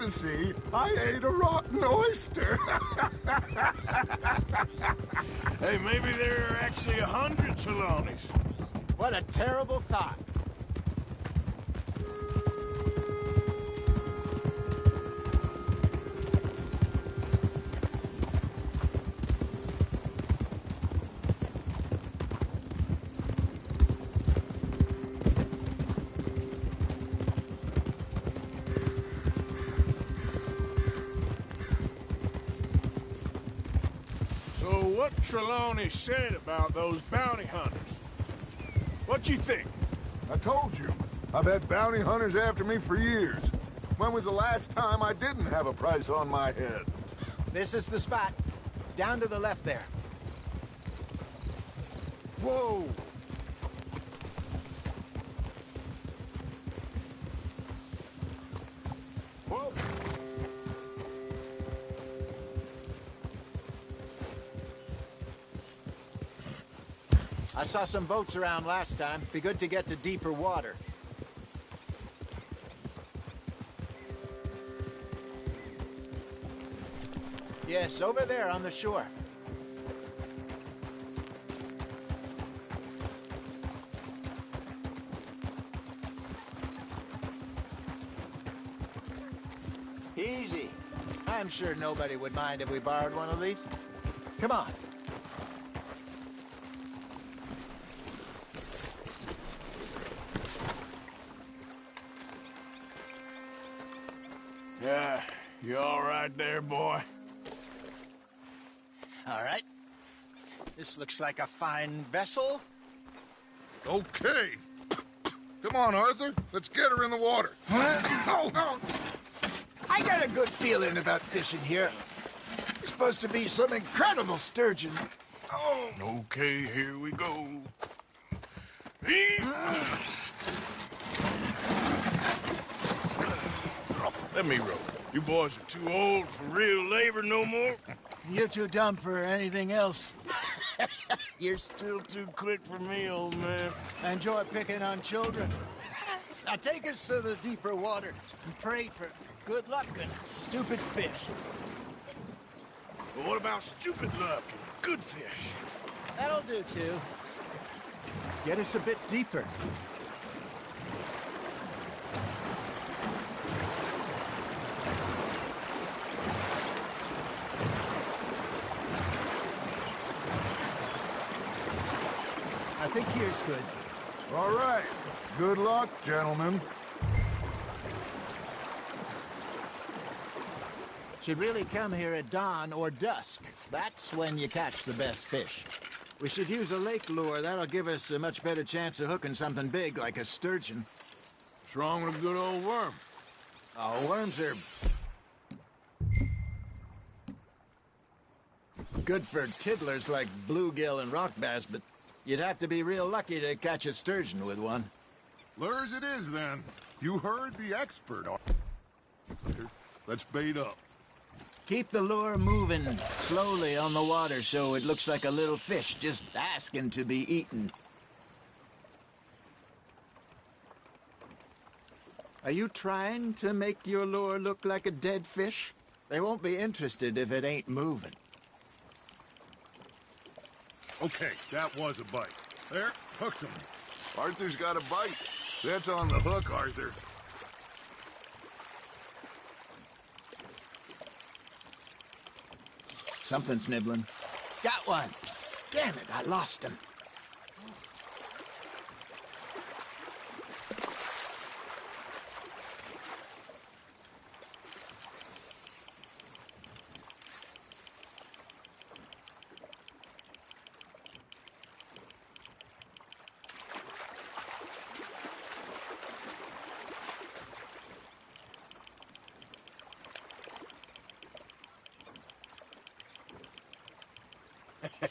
to see I ate a rotten oyster. Hey, maybe there are actually 100 Trelawneys. What a terrible thought. So what Trelawney said about those bounty hunters? What you think? I told you, I've had bounty hunters after me for years. When was the last time I didn't have a price on my head? This is the spot. Down to the left there. Whoa! Whoa! I saw some boats around last time. Be good to get to deeper water. Yes, over there on the shore. Easy. I'm sure nobody would mind if we borrowed one of these. Come on. Yeah, you all right there, boy? All right. This looks like a fine vessel. Okay. Come on, Arthur. Let's get her in the water. Oh. I got a good feeling about fishing here. It's supposed to be some incredible sturgeon. Oh. Okay, here we go. Let me row. You boys are too old for real labor no more. You're too dumb for anything else. You're still too quick for me, old man. I enjoy picking on children. Now take us to the deeper water and pray for good luck and stupid fish. But what about stupid luck and good fish? That'll do, too. Get us a bit deeper. I think here's good. All right. Good luck, gentlemen. Should really come here at dawn or dusk. That's when you catch the best fish. We should use a lake lure. That'll give us a much better chance of hooking something big like a sturgeon. What's wrong with a good old worm? Oh, worms are good for tiddlers like bluegill and rock bass, but you'd have to be real lucky to catch a sturgeon with one. Lures it is, then. You heard the expert, Arthur. Let's bait up. Keep the lure moving slowly on the water so it looks like a little fish just asking to be eaten. Are you trying to make your lure look like a dead fish? They won't be interested if it ain't moving. Okay, that was a bite. There, hooked him. Arthur's got a bite. That's on the hook, Arthur. Something's nibbling. Got one. Damn it, I lost him.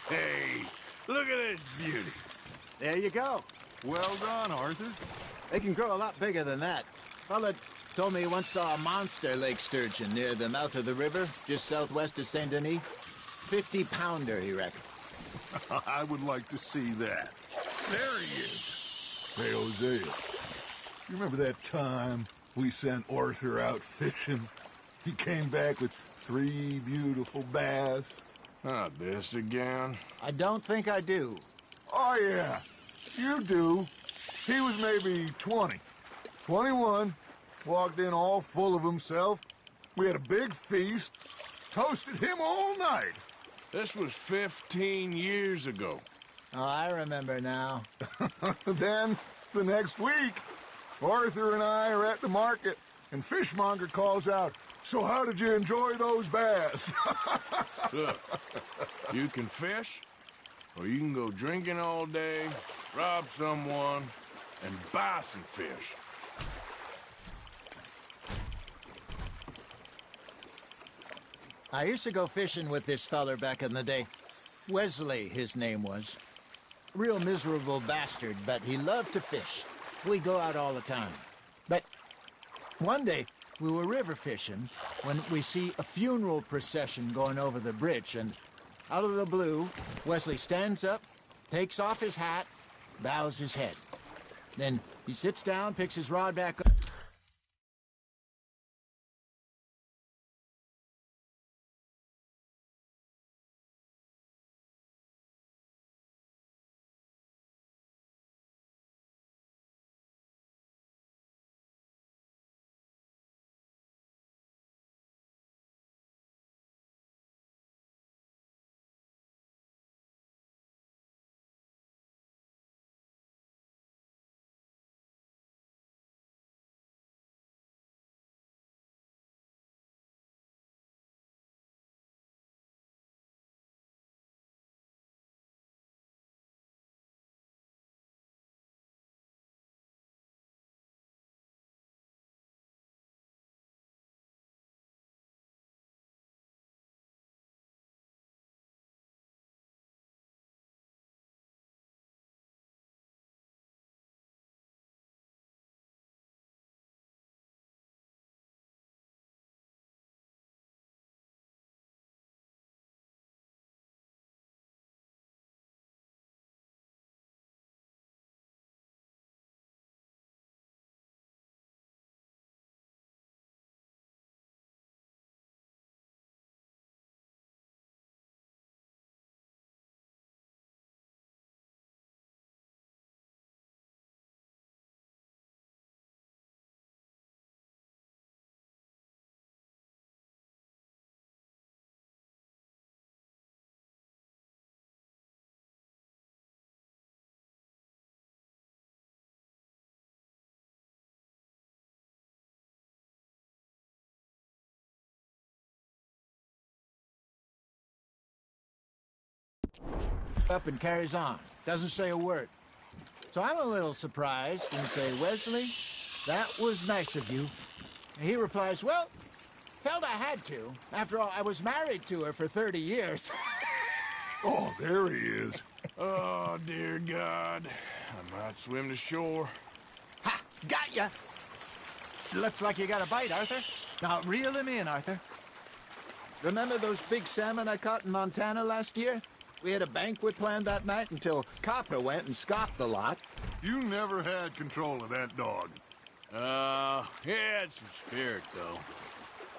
Hey, look at this beauty. There you go. Well done, Arthur. They can grow a lot bigger than that. Fella told me he once saw a monster lake sturgeon near the mouth of the river, just southwest of Saint Denis. 50-pounder, he reckoned. I would like to see that. There he is. Hey, Hosea. You remember that time we sent Arthur out fishing? He came back with 3 beautiful bass. Not this again. I don't think I do. Oh, yeah, you do. He was maybe 20, 21, walked in all full of himself. We had a big feast, toasted him all night. This was 15 years ago. Oh, I remember now. Then, the next week, Arthur and I are at the market, and Fishmonger calls out, "So how did you enjoy those bass?" Look, you can fish, or you can go drinking all day, rob someone, and buy some fish. I used to go fishing with this feller back in the day. Wesley, his name was. Real miserable bastard, but he loved to fish. We'd go out all the time. But one day, we were river fishing when we see a funeral procession going over the bridge, and out of the blue, Wesley stands up, takes off his hat, bows his head. Then he sits down, picks his rod back up. Up and carries on. Doesn't say a word. So I'm a little surprised and say, "Wesley, that was nice of you." And he replies, "Well, felt I had to. After all, I was married to her for 30 years. Oh, there he is. Oh, dear God. I might swim to shore. Ha! Got ya! Looks like you got a bite, Arthur. Now, reel him in, Arthur. Remember those big salmon I caught in Montana last year? We had a banquet planned that night until Copper went and scoffed the lot. You never had control of that dog. He had some spirit, though.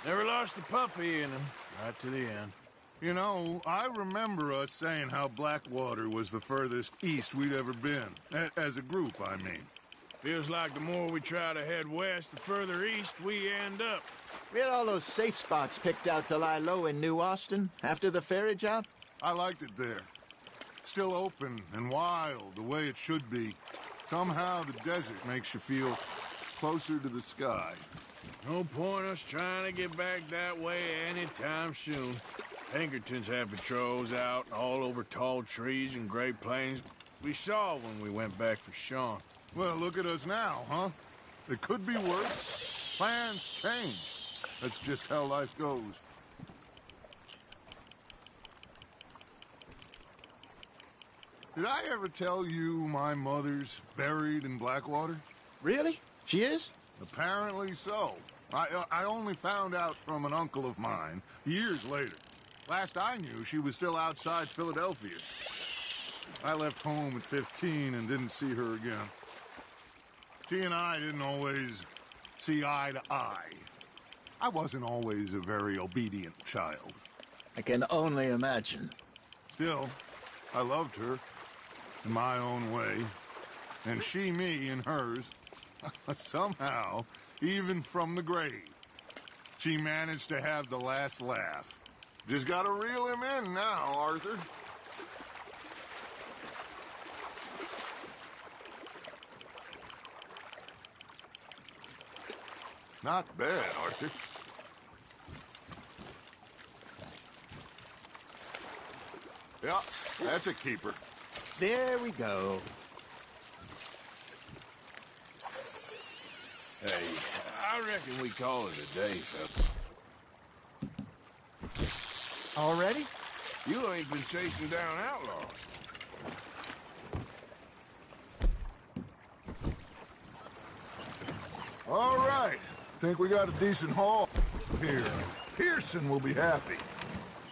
Never lost the puppy in him, right to the end. You know, I remember us saying how Blackwater was the furthest east we'd ever been. As a group, I mean. Feels like the more we try to head west, the further east we end up. We had all those safe spots picked out to lie low in New Austin after the ferry job. I liked it there. Still open and wild, the way it should be. Somehow the desert makes you feel closer to the sky. No point us trying to get back that way anytime soon. Pinkertons had patrols out all over tall trees and Great Plains. We saw when we went back for Sean. Well, look at us now, huh? It could be worse. Plans change. That's just how life goes. Did I ever tell you my mother's buried in Blackwater? Really? She is? Apparently so. I only found out from an uncle of mine years later. Last I knew, she was still outside Philadelphia. I left home at 15 and didn't see her again. She and I didn't always see eye to eye. I wasn't always a very obedient child. I can only imagine. Still, I loved her in my own way, and she me in hers. Somehow, even from the grave, she managed to have the last laugh. Just gotta reel him in now, Arthur. Not bad, Arthur. Yeah, that's a keeper. There we go. Hey, I reckon we call it a day, fella. Already? You ain't been chasing down outlaws. All right. Think we got a decent haul here. Pearson will be happy.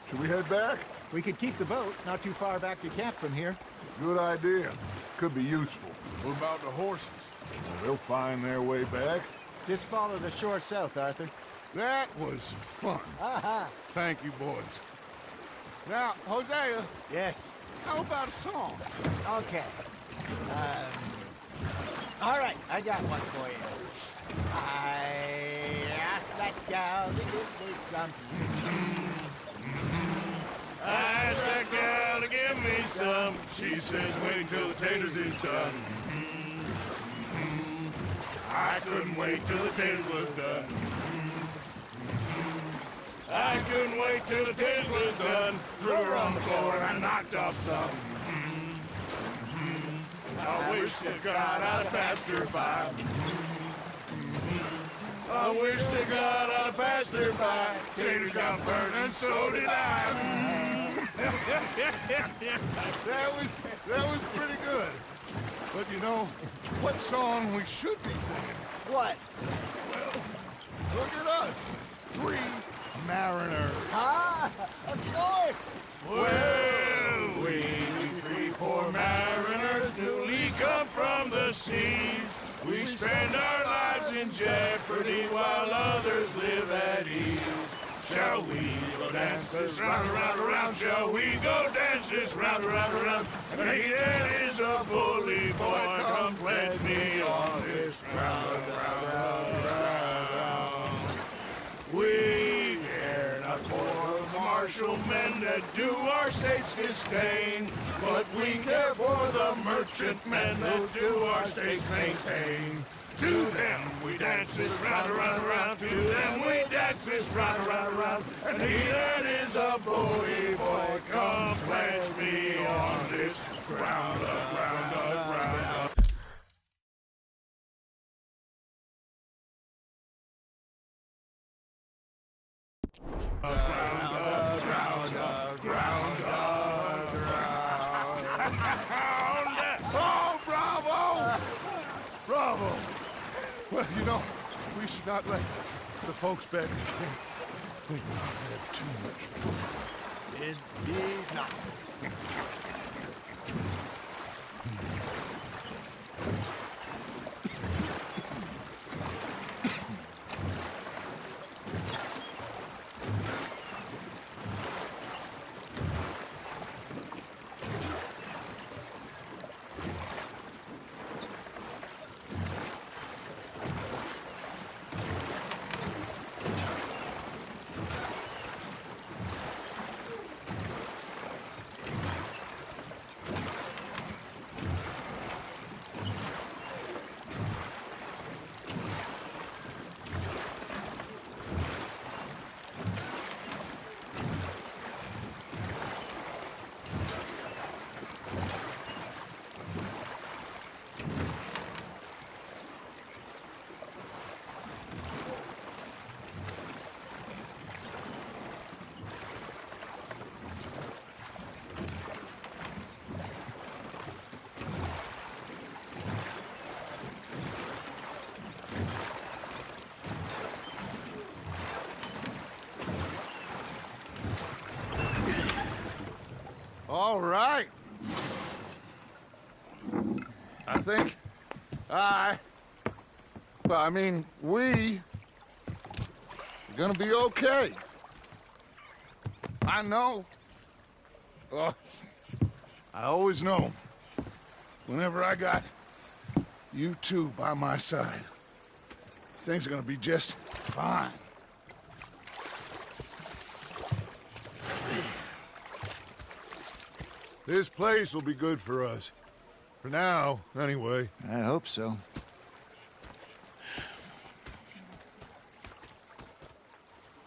Should we head back? We could keep the boat not too far back to camp from here. Good idea. Could be useful. What about the horses? They'll find their way back. Just follow the shore south, Arthur. That was fun. Aha! Thank you, boys. Now, Hosea, Yes. how about a song? Okay. All right, I got one for you. I asked that gal to give me some. I asked that gal to give me some. She says, wait till the taters is done. I couldn't wait till the taters was done. I couldn't wait till the taters was done. Threw her on the floor and I knocked off some. I wish to God I'd passed her by. I wish to God I'd passed her by. Taters got burned and so did I. That was pretty good. But you know, what song we should be singing? What? Well, look at us. 3 mariners. Ah, of course. Well, we 3 poor mariners newly come from the seas. We spend our lives in jeopardy while others live at ease. Shall we go dance this round, around, around? Shall we go dance this round, around, around? And he is a bully boy, come pledge me on this round, round, round. We care not for the martial men that do our states disdain, but we care for the merchant men that do our states maintain. To them we dance this round, around, around. To them we dance this round, around, around. And he that is a bully boy, come pledge me on this ground, ground, ground. Oh, bravo! Bravo! Well, you know, we should not let the folks back in camp think that we had too much fun. Indeed not. All right. I think we You're gonna be okay. I know. Oh, I always know. Whenever I got you two by my side, things are gonna be just fine. This place will be good for us. For now, anyway. I hope so.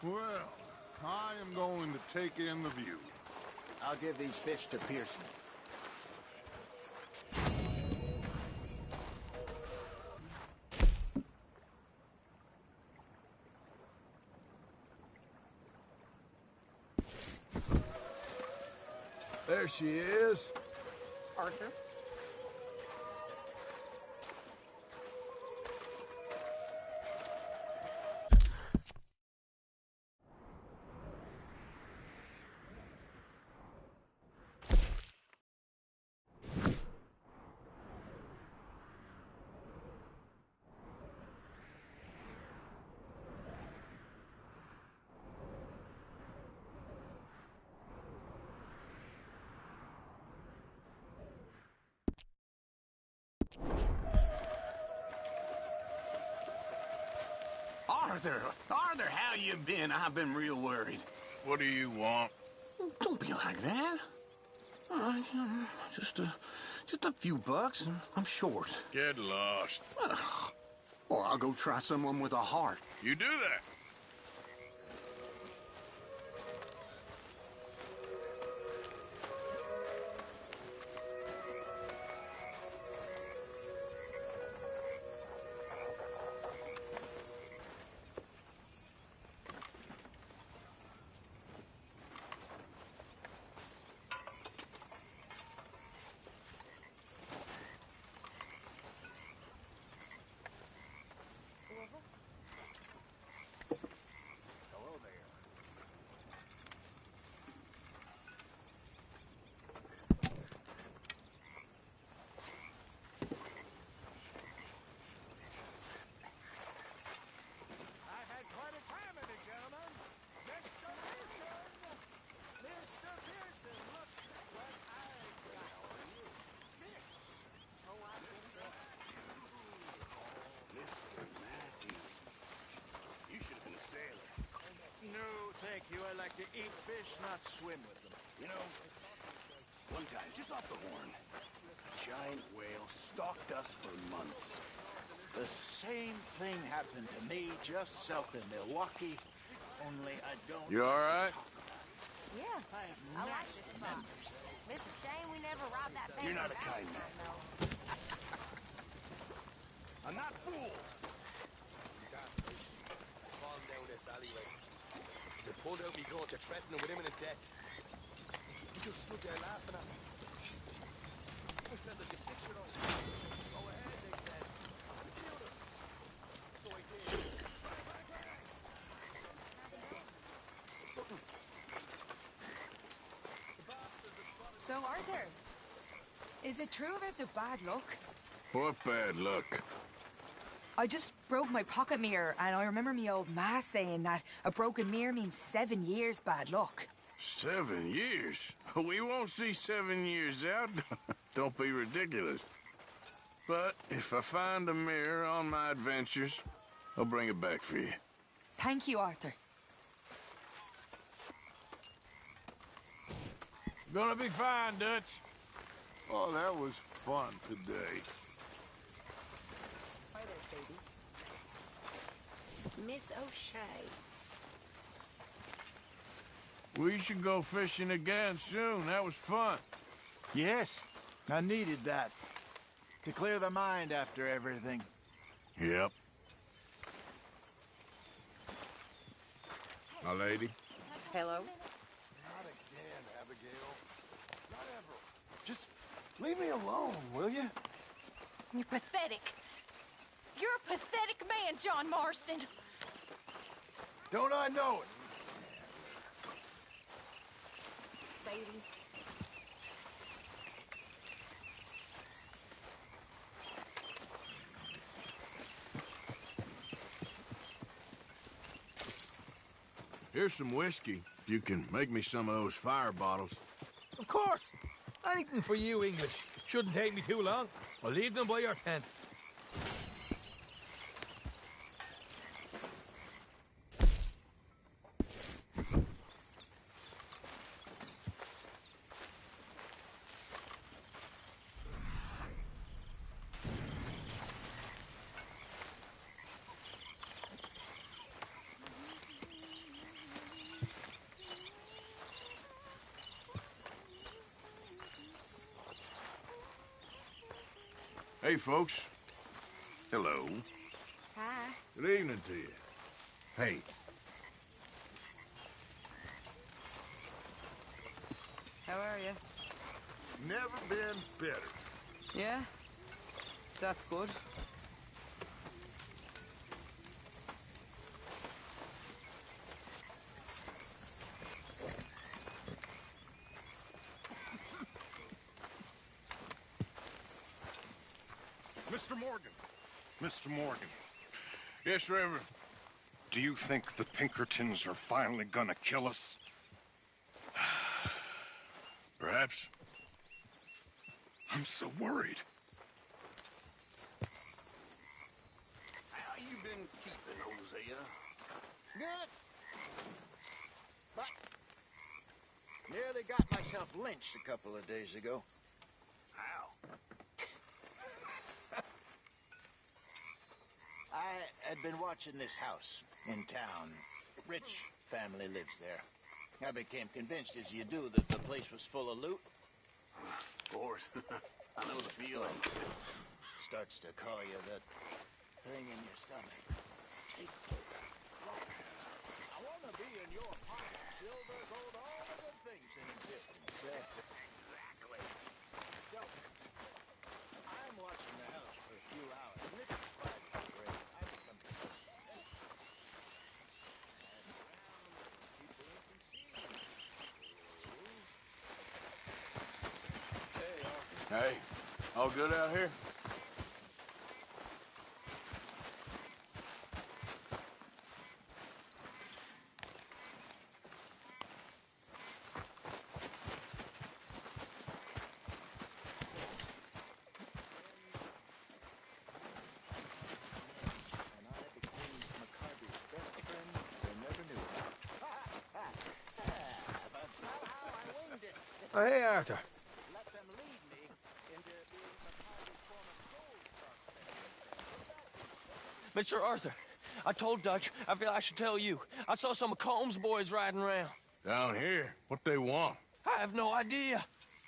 Well, I am going to take in the view. I'll give these fish to Pearson. There she is. Arthur? Arthur, how you been? I've been real worried. What do you want? Don't be like that. All right, just a few bucks, and I'm short. Get lost. Or I'll go try someone with a heart. You do that. Thank you. I like to eat fish, not swim with them. You know, one time, just off the horn, a giant whale stalked us for months. The same thing happened to me just south of Milwaukee, only I don't... You all right? Yeah, I like this spot. It's a shame we never robbed that bank. You're not a kind man. I'm not fooled. Falling down this alleyway. They pulled out me gun to threaten him with imminent death. He just stood there laughing at me. I said, "There's a 6-year-old. Go ahead," they said. Shoot him. So I did. So, Arthur, is it true about the bad luck? What bad luck? I just broke my pocket mirror, and I remember me old ma saying that a broken mirror means 7 years bad luck. 7 years? We won't see 7 years out. Don't be ridiculous. But if I find a mirror on my adventures, I'll bring it back for you. Thank you, Arthur. Gonna be fine, Dutch. Oh, that was fun today. Hi there, baby. Miss O'Shea. We should go fishing again soon. That was fun. Yes, I needed that. To clear the mind after everything. Yep. My lady. Hello? Not again, Abigail. Not ever. Just leave me alone, will you? You're pathetic. You're a pathetic man, John Marston. Don't I know it? Baby. Here's some whiskey, if you can make me some of those fire bottles. Of course. Anything for you, English. Shouldn't take me too long. I'll leave them by your tent. Hey, folks. Hello. Hi. Good evening to you. Hey. How are you? Never been better. Yeah? That's good. Mr. Morgan. Mr. Morgan. Yes, Reverend. Do you think the Pinkertons are finally gonna kill us? Perhaps. I'm so worried. How you been keeping, Hosea? Good. But nearly got myself lynched a couple of days ago. How? I had been watching this house in town. Rich family lives there. I became convinced, as you do, that the place was full of loot. Of course. I know the feeling. Starts to call you that thing in your stomach. Take I want to be in your pocket. Silver, gold, all the good things in existence. Exactly. So, I'm watching the house for a few hours, and it's quite great. I become obsessed. And around, people can see. Hey, Hey, all good out here? and I became McCarthy's best friend I never knew. But somehow I winged it. Oh, hey, Arthur. Let them lead me into being McCarthy's former gold suspect. Mr. Arthur, I told Dutch I feel I should tell you. I saw some of Combs' boys riding around. Down here? What they want? I have no idea.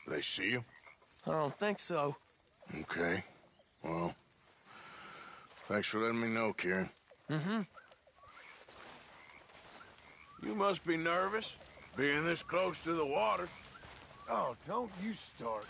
They see you? I don't think so. Okay. Well, thanks for letting me know, Kieran. Mm-hmm. You must be nervous, being this close to the water. Oh, don't you start.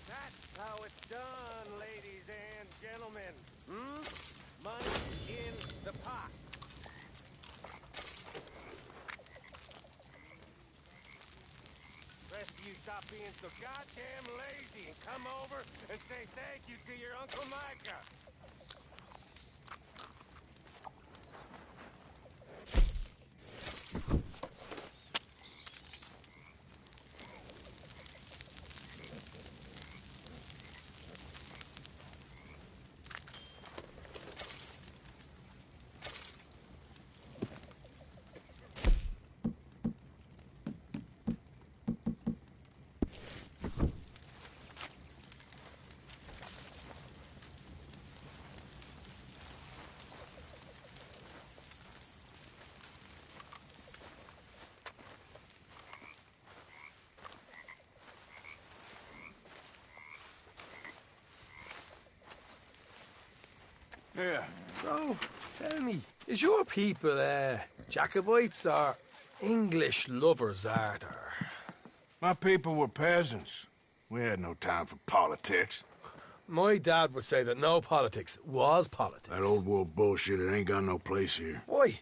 That's how it's done, ladies and gentlemen. Money in the pot. Rest of you stop being so goddamn lazy and come over and say thank you to your Uncle Micah. Yeah. So, tell me, is your people, Jacobites or English lovers, Arthur? My people were peasants. We had no time for politics. My dad would say that no politics was politics. That old world bullshit, it ain't got no place here. Why?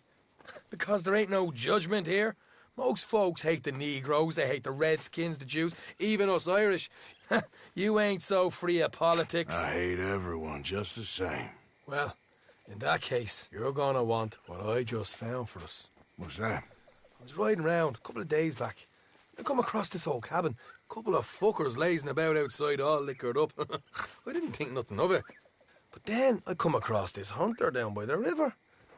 Because there ain't no judgment here. Most folks hate the Negroes, they hate the Redskins, the Jews, even us Irish. You ain't so free of politics. I hate everyone just the same. Well, in that case, you're gonna want what I just found for us. What's that? I was riding round a couple of days back. I come across this old cabin. A couple of fuckers lazing about outside all liquored up. I didn't think nothing of it. But then I come across this hunter down by the river.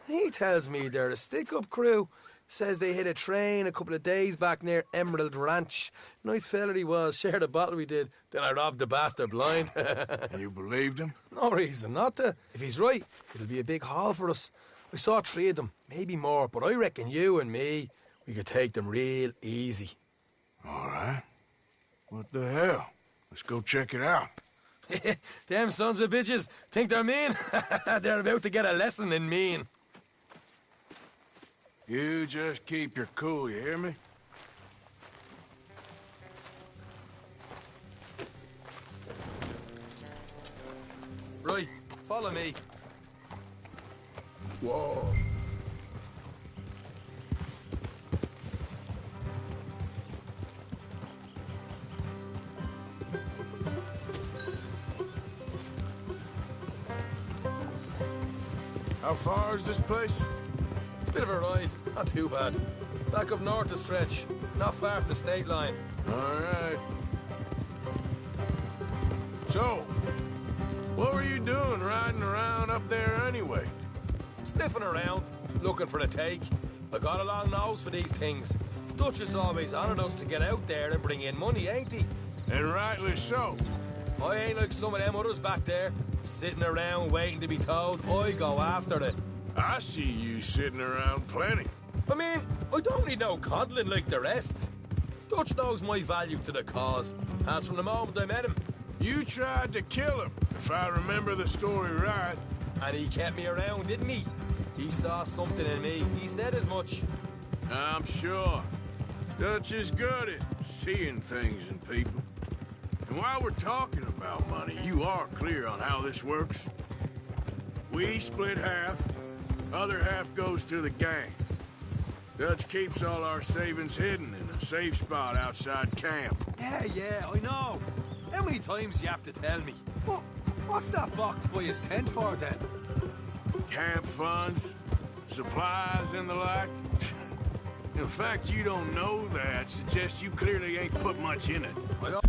He tells me they're a stick-up crew. Says they hit a train a couple of days back near Emerald Ranch. Nice fella he was, shared a bottle we did. Then I robbed the bastard blind. And you believed him? No reason not to. If he's right, it'll be a big haul for us. I saw 3 of them, maybe more, but I reckon you and me, we could take them real easy. All right. What the hell? Let's go check it out. Them sons of bitches think they're mean. They're about to get a lesson in mean. You just keep your cool, you hear me? Right, follow me. Whoa. How far is this place? It's a bit of a ride, not too bad. Back up north a stretch, not far from the state line. All right. So, what were you doing riding around up there anyway? Sniffing around, looking for a take. I got a long nose for these things. Duchess always honoured us to get out there and bring in money, ain't he? And rightly so. I ain't like some of them others back there, sitting around waiting to be told. I go after it. I see you sitting around plenty. I mean, I don't need no coddling like the rest. Dutch knows my value to the cause, as from the moment I met him. You tried to kill him, if I remember the story right. And he kept me around, didn't he? He saw something in me. He said as much. I'm sure. Dutch is good at seeing things in people. And while we're talking about money, you are clear on how this works? We split half, other half goes to the gang. Dutch keeps all our savings hidden in a safe spot outside camp. Yeah, I know. How many times you have to tell me? What's that box by his tent for, then? Camp funds, supplies, and the like. The fact you don't know that suggests you clearly ain't put much in it. I don't...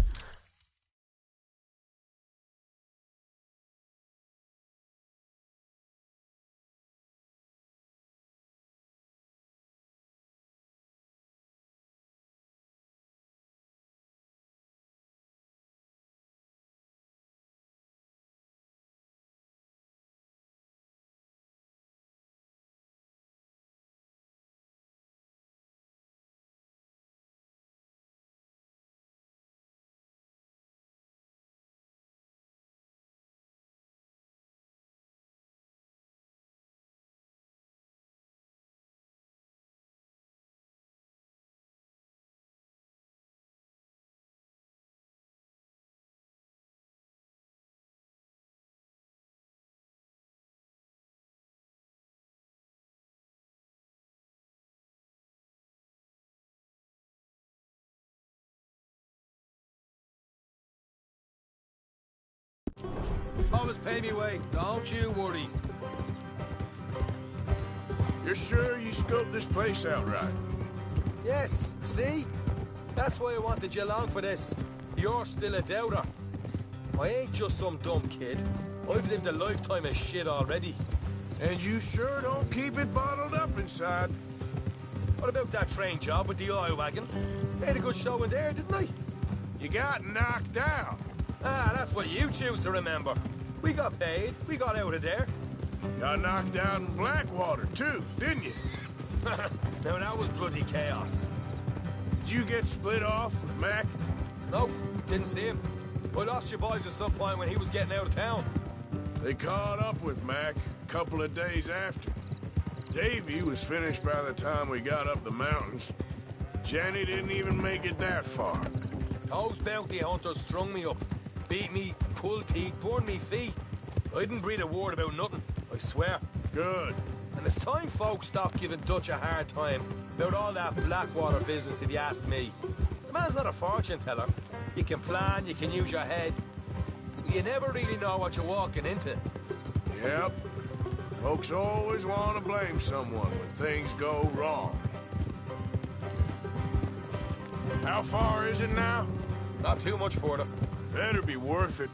Always pay me way, don't you worry. You're sure you scoped this place out right? Yes, see? That's why I wanted you along for this. You're still a doubter. I ain't just some dumb kid. I've lived a lifetime of shit already. And you sure don't keep it bottled up inside. What about that train job with the oil wagon? Made a good show in there, didn't I? You got knocked out. Ah, that's what you choose to remember. We got paid. We got out of there. Got knocked out in Blackwater, too, didn't you? Now, that was bloody chaos. Did you get split off with Mac? Nope, didn't see him. I lost your boys at some point when he was getting out of town. They caught up with Mac a couple of days after. Davy was finished by the time we got up the mountains. Jenny didn't even make it that far. Those bounty hunters strung me up, beat me, pulled teeth, burned me feet. I didn't breathe a word about nothing, I swear. Good. And it's time folks stopped giving Dutch a hard time about all that Blackwater business, if you ask me. The man's not a fortune teller. You can plan, you can use your head, but you never really know what you're walking into. Yep. Folks always want to blame someone when things go wrong. How far is it now? Not too much further. Better be worth it.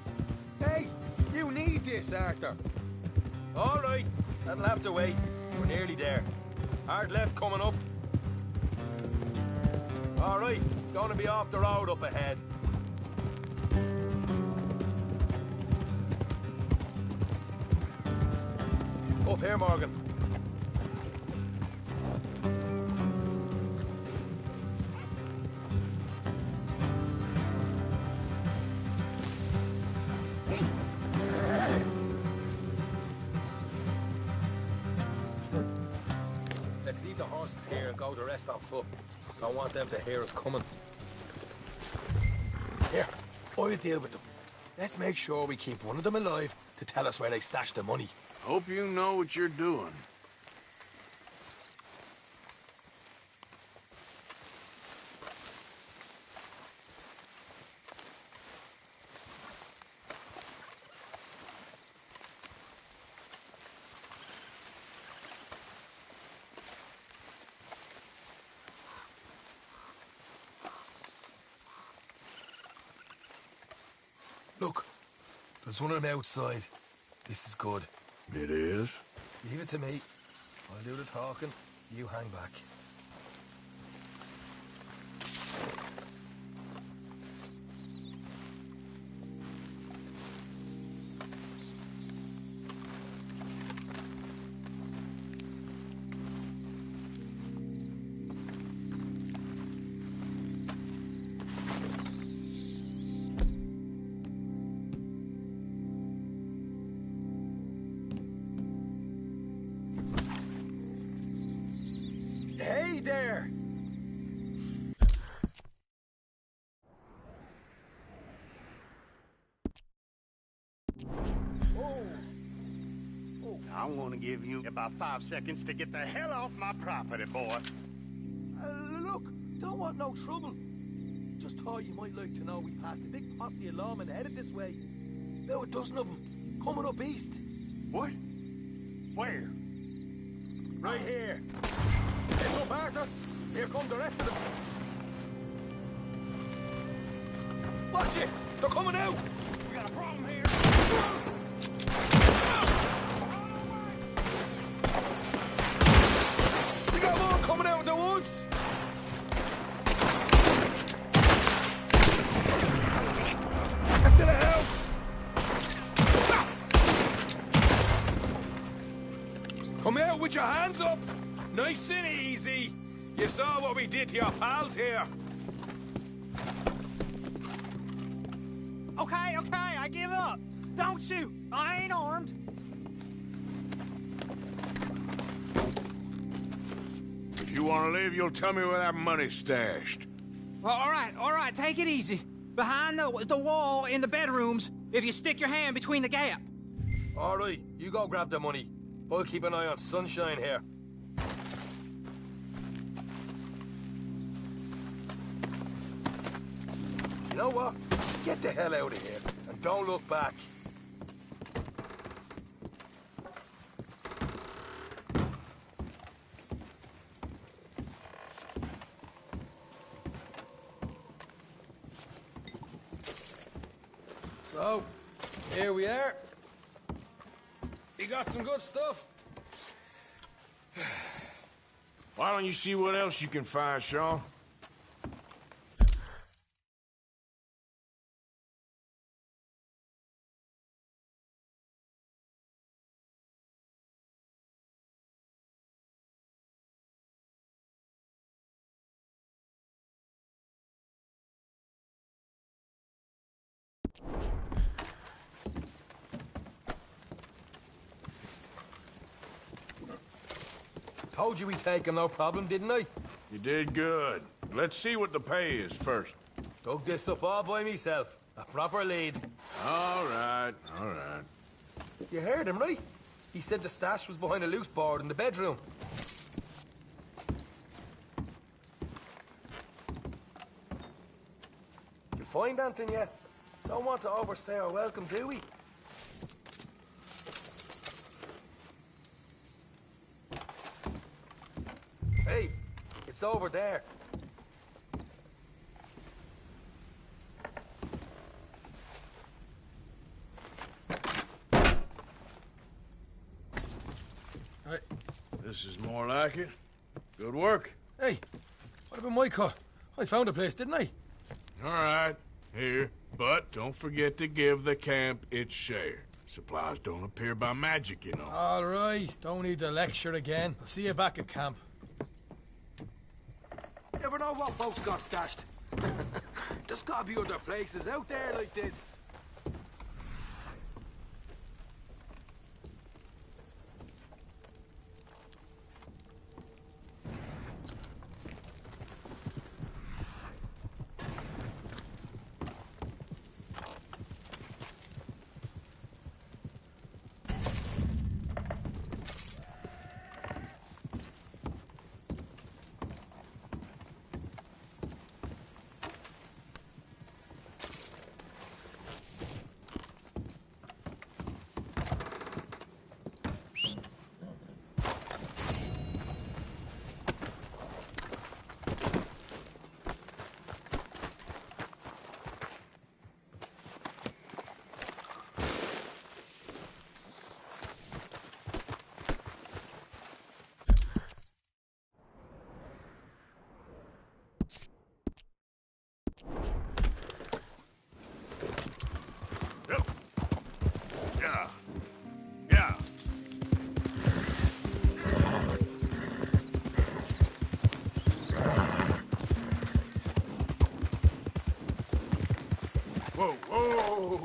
Hey, you need this, Arthur. All right, that'll have to wait. We're nearly there. Hard left coming up. All right, it's going to be off the road up ahead. Up here, Morgan. Let's leave the horses here and go the rest on foot. Don't want them to hear us coming. Here, I'll deal with them. Let's make sure we keep one of them alive to tell us where they stashed the money. Hope you know what you're doing. Look, there's one of them outside. This is good. It is? Leave it to me. I'll do the talking. You hang back. Hey there! I'm gonna give you about 5 seconds to get the hell off my property, boy. Look, don't want no trouble. Just thought you might like to know we passed a big posse of lawmen headed this way. About a dozen of them, coming up east. What? Where? Right here. Heads up, Arthur. Here come the rest of them. Watch it! They're coming out! We got a problem here. We got more coming out of the woods! After the house! Come out with your hands up! Nice and easy! You saw what we did to your pals here! Okay, I give up. Don't shoot. I ain't armed. If you want to leave, you'll tell me where that money's stashed. Well, all right, take it easy. Behind the wall in the bedrooms, if you stick your hand between the gap. All right, you go grab the money. I'll keep an eye on Sunshine here. You know what? Just get the hell out of here and don't look back. So, here we are. You got some good stuff. Why don't you see what else you can find, Sean? Told you we'd take him, no problem, didn't I? You did good. Let's see what the pay is first. Dug this up all by myself. A proper lead. All right, all right. You heard him, right? He said the stash was behind a loose board in the bedroom. You find anything yet? Don't want to overstay our welcome, do we? Hey, it's over there. Hey, this is more like it. Good work. Hey, what about my car? I found a place, didn't I? All right, here. But don't forget to give the camp its share. Supplies don't appear by magic, you know. All right, don't need to lecture again. I'll see you back at camp. Never know what folks got stashed. There's gotta be other places out there like this. Yeah. Yeah. Whoa, whoa!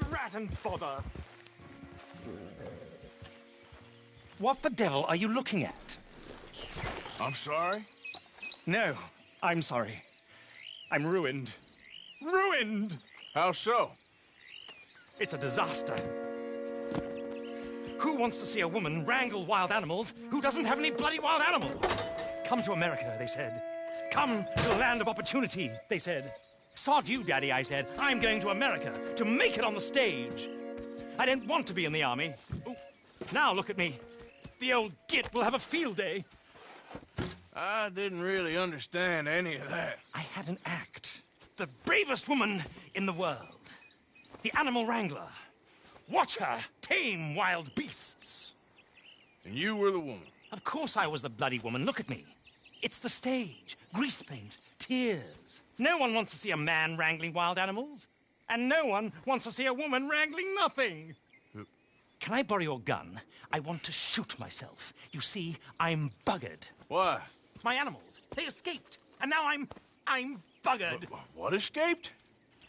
Drat and bother! What the devil are you looking at? I'm sorry? No, I'm sorry. I'm ruined. Ruined! How so? It's a disaster. Who wants to see a woman wrangle wild animals who doesn't have any bloody wild animals? Come to America, they said. Come to the land of opportunity, they said. Sod you, Daddy, I said. I'm going to America to make it on the stage. I don't want to be in the army. Ooh. Now look at me. The old git will have a field day. I didn't really understand any of that. I had an act. The bravest woman in the world. The animal wrangler. Watch her tame wild beasts. And you were the woman? Of course I was the bloody woman. Look at me. It's the stage. Grease paint. Tears. No one wants to see a man wrangling wild animals. And no one wants to see a woman wrangling nothing. Can I borrow your gun? I want to shoot myself. You see, I'm buggered. Why? My animals. They escaped. And now I'm buggered. What escaped?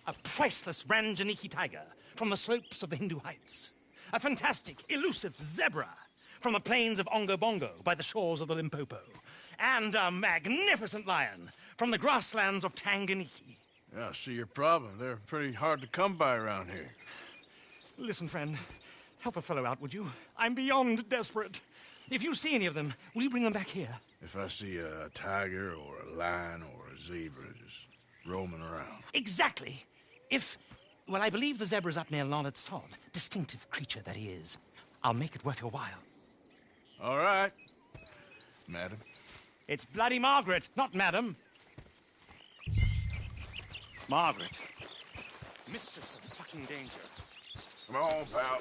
A priceless Ranjaniki tiger from the slopes of the Hindu Heights. A fantastic, elusive zebra from the plains of Ongo Bongo by the shores of the Limpopo. And a magnificent lion from the grasslands of Tanganyika. Yeah, I see your problem. They're pretty hard to come by around here. Listen, friend. Help a fellow out, would you? I'm beyond desperate. If you see any of them, will you bring them back here? If I see a tiger or a lion or a zebra just roaming around. Exactly. Well, I believe the zebra's up near Larned Sod. Distinctive creature that he is. I'll make it worth your while. All right, madam. It's bloody Margaret, not madam. Margaret. Mistress of fucking danger. Come on, pal.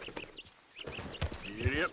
You idiot.